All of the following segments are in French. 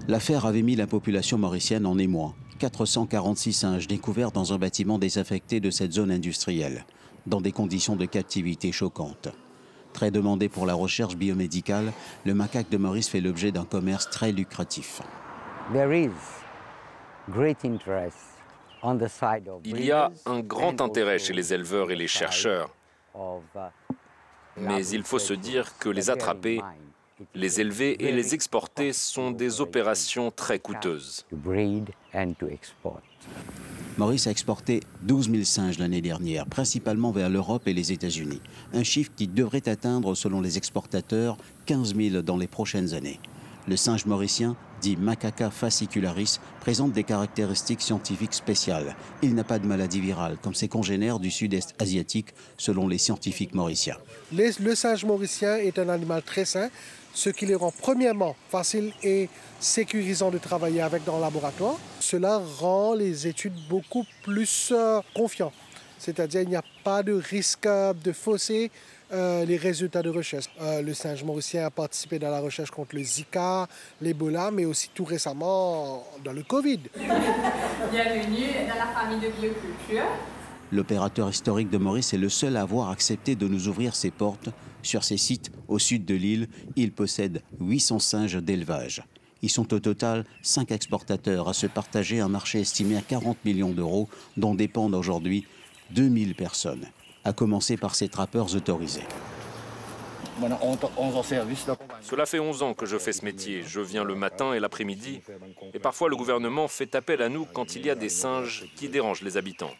L'affaire avait mis la population mauricienne en émoi. 446 singes découverts dans un bâtiment désaffecté de cette zone industrielle, dans des conditions de captivité choquantes. Très demandé pour la recherche biomédicale, le macaque de Maurice fait l'objet d'un commerce très lucratif. Il y a un grand intérêt chez les éleveurs et les chercheurs, mais il faut se dire que les attraper, les élever et les exporter sont des opérations très coûteuses. Maurice a exporté 12 000 singes l'année dernière, principalement vers l'Europe et les États-Unis. Un chiffre qui devrait atteindre, selon les exportateurs, 15 000 dans les prochaines années. Le singe mauricien, dit Macaca fascicularis, présente des caractéristiques scientifiques spéciales. Il n'a pas de maladie virale, comme ses congénères du sud-est asiatique, selon les scientifiques mauriciens. Le singe mauricien est un animal très sain, ce qui les rend premièrement facile et sécurisant de travailler avec dans le laboratoire. Cela rend les études beaucoup plus confiantes. C'est-à-dire qu'il n'y a pas de risque de fausser les résultats de recherche. Le singe mauricien a participé dans la recherche contre le Zika, l'Ebola, mais aussi tout récemment dans le Covid. Bienvenue dans la famille de bioculture. L'opérateur historique de Maurice est le seul à avoir accepté de nous ouvrir ses portes. Sur ses sites au sud de l'île, il possède 800 singes d'élevage. Ils sont au total 5 exportateurs à se partager un marché estimé à 40 millions d'euros, dont dépendent aujourd'hui 2000 personnes, à commencer par ces trappeurs autorisés. Cela fait 11 ans que je fais ce métier. Je viens le matin et l'après-midi. Et parfois, le gouvernement fait appel à nous quand il y a des singes qui dérangent les habitants.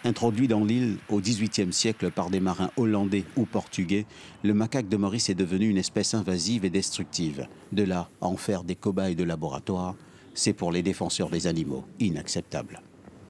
Introduit dans l'île au XVIIIe siècle par des marins hollandais ou portugais, le macaque de Maurice est devenu une espèce invasive et destructive. De là à en faire des cobayes de laboratoire, c'est pour les défenseurs des animaux inacceptable.